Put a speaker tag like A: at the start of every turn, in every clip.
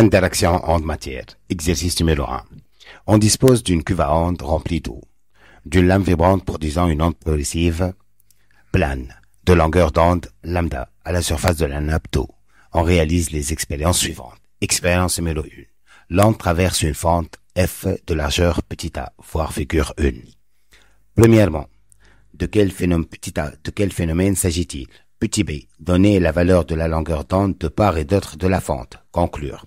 A: Interaction onde-matière. Exercice numéro 1. On dispose d'une cuve à ondes remplie d'eau, d'une lame vibrante produisant une onde progressive plane, de longueur d'onde lambda, à la surface de la nappe d'eau. On réalise les expériences suivantes. Expérience numéro 1. L'onde traverse une fente F de largeur petit a, voire figure 1. Premièrement, de quel phénomène s'agit-il? Petit b. Donner la valeur de la longueur d'onde de part et d'autre de la fente. Conclure.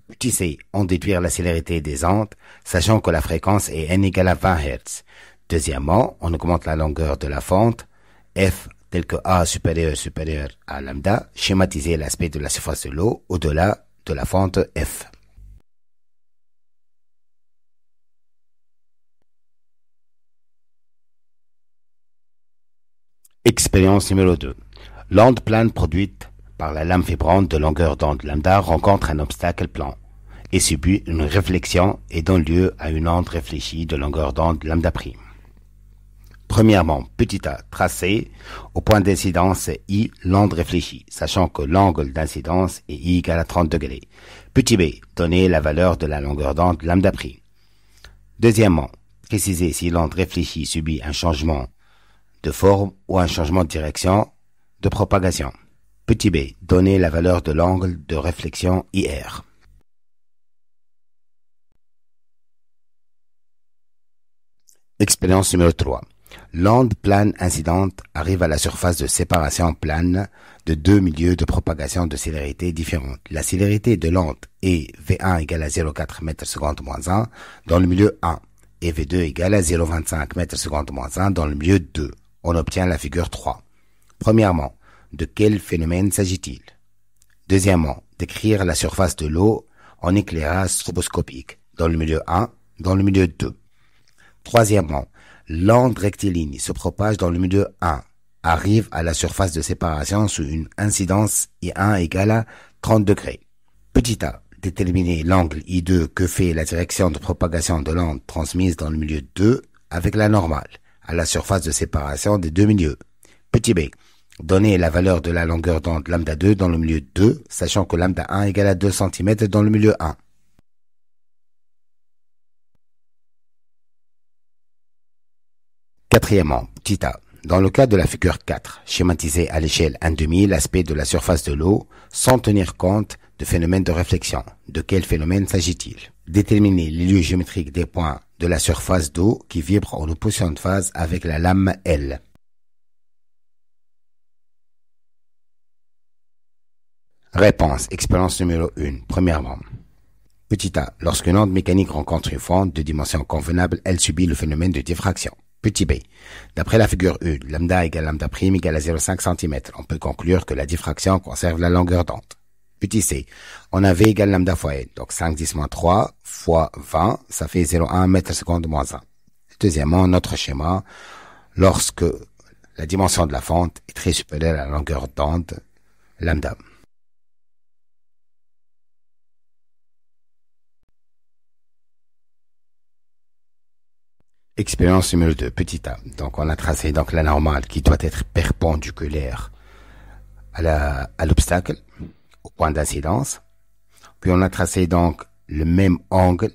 A: Petit c. On déduire la célérité des ondes, sachant que la fréquence est n égale à 20 Hz. Deuxièmement, on augmente la longueur de la fente, f tel que a supérieur à lambda, schématiser l'aspect de la surface de l'eau au-delà de la fente f. Expérience numéro 2. L'onde plane produite par la lame vibrante de longueur d'onde lambda rencontre un obstacle plan et subit une réflexion et donne lieu à une onde réfléchie de longueur d'onde lambda prime. Premièrement, petit a, tracé au point d'incidence I l'onde réfléchie, sachant que l'angle d'incidence est I égale à 30 degrés. Petit b, donner la valeur de la longueur d'onde lambda prime. Deuxièmement, préciser si l'onde réfléchie subit un changement de forme ou un changement de direction de propagation. Petit b, donner la valeur de l'angle de réflexion IR. Expérience numéro 3. L'onde plane incidente arrive à la surface de séparation plane de deux milieux de propagation de célérité différentes. La célérité de l'onde est V1 égale à 0,4 m/s moins 1 dans le milieu 1 et V2 égale à 0,25 m/s moins 1 dans le milieu 2. On obtient la figure 3. Premièrement, de quel phénomène s'agit-il? Deuxièmement, décrire la surface de l'eau en éclairage stroboscopique dans le milieu 1, dans le milieu 2. Troisièmement, l'onde rectiligne se propage dans le milieu 1, arrive à la surface de séparation sous une incidence I1 égale à 30 degrés. Petit a, déterminer l'angle I2 que fait la direction de propagation de l'onde transmise dans le milieu 2 avec la normale, à la surface de séparation des deux milieux. Petit b, donner la valeur de la longueur d'onde lambda 2 dans le milieu 2, sachant que lambda 1 égale à 2 cm dans le milieu 1. Quatrièmement, petit a. Dans le cas de la figure 4, schématiser à l'échelle 1/2 l'aspect de la surface de l'eau sans tenir compte de phénomènes de réflexion. De quel phénomène s'agit-il? Déterminer les lieux géométriques des points de la surface d'eau qui vibrent en opposition de phase avec la lame L. Réponse. Expérience numéro 1. Premièrement. Petit a. Lorsqu'une onde mécanique rencontre une fente de dimension convenable, elle subit le phénomène de diffraction. Petit b. D'après la figure 1, lambda égale lambda prime égale à 0,5 cm. On peut conclure que la diffraction conserve la longueur d'onde. Petit c. On a V égale lambda fois n. Donc 5 10 moins 3 fois 20, ça fait 0,1 m/s moins 1. Deuxièmement, notre schéma, lorsque la dimension de la fente est très supérieure à la longueur d'onde lambda. Expérience numéro 2, petit a. Donc on a tracé donc la normale qui doit être perpendiculaire à l'obstacle, au point d'incidence. Puis on a tracé donc le même angle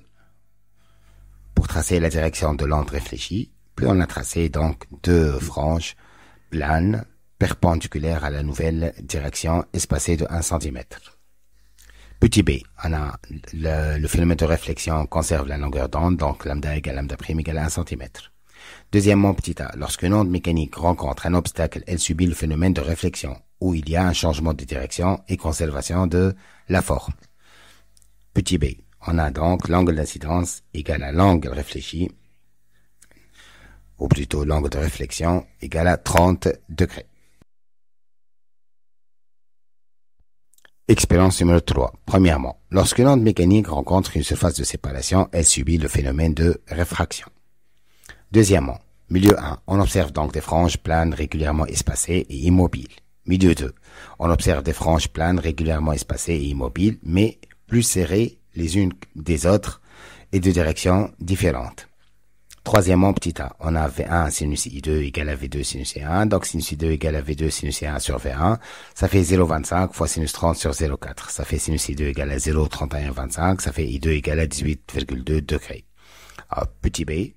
A: pour tracer la direction de l'onde réfléchie. Puis on a tracé donc deux franges planes perpendiculaires à la nouvelle direction espacées de 1 cm. Petit b, on a le phénomène de réflexion conserve la longueur d'onde, donc lambda égale lambda prime égale à 1 cm. Deuxièmement, petit a, lorsqu'une onde mécanique rencontre un obstacle, elle subit le phénomène de réflexion, où il y a un changement de direction et conservation de la forme. Petit b, on a donc l'angle d'incidence égale à l'angle réfléchi, ou plutôt l'angle de réflexion égale à 30 degrés. Expérience numéro 3. Premièrement, lorsqu'une onde mécanique rencontre une surface de séparation, elle subit le phénomène de réfraction. Deuxièmement, milieu 1, on observe donc des franges planes régulièrement espacées et immobiles. Milieu 2, on observe des franges planes régulièrement espacées et immobiles, mais plus serrées les unes des autres et de directions différentes. Troisièmement, petit a, on a V1 sinus I2 égale à V2 sinus I1. Donc, sinus I2 égale à V2 sinus I1 sur V1. Ça fait 0,25 fois sinus 30 sur 0,4. Ça fait sinus I2 égale à 0,3125. Ça fait I2 égale à 18,2 degrés. Alors, petit b.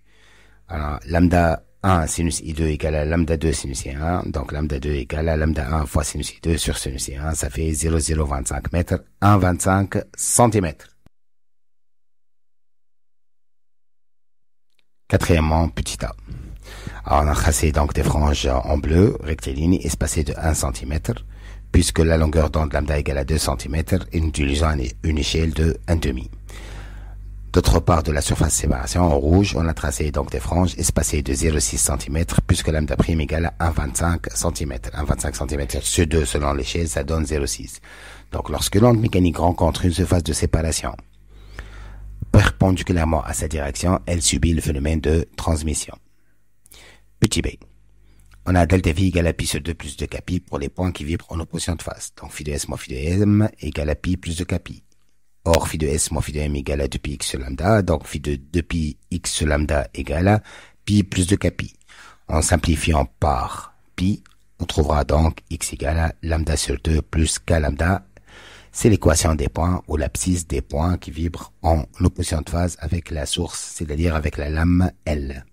A: Alors, lambda 1 sinus I2 égale à lambda 2 sinus I1. Donc, lambda 2 égale à lambda 1 fois sinus I2 sur sinus I1. Ça fait 0,025 mètres, 1,25 centimètres. Quatrièmement, petit a. Alors, on a tracé donc des franges en bleu, rectilignes, espacées de 1 cm, puisque la longueur d'onde lambda égale à 2 cm, et nous utilisons une échelle de 1,5. D'autre part, de la surface de séparation, en rouge, on a tracé donc des franges espacées de 0,6 cm, puisque lambda prime égale à 1,25 cm. 1,25 cm sur 2 selon l'échelle, ça donne 0,6. Donc, lorsque l'onde mécanique rencontre une surface de séparation perpendiculairement à sa direction, elle subit le phénomène de transmission. Petit b. On a delta V égale à pi sur 2 plus 2 kpi pour les points qui vibrent en opposition de phase. Donc phi de s moins phi de m égale à pi plus 2 kpi. Or, phi de s moins phi de m égale à 2pi x sur lambda. Donc phi de 2pi x sur lambda égale à pi plus 2 kpi. En simplifiant par pi, on trouvera donc x égale à lambda sur 2 plus k lambda. C'est l'équation des points ou l'abscisse des points qui vibrent en opposition de phase avec la source, c'est-à-dire avec la lame L.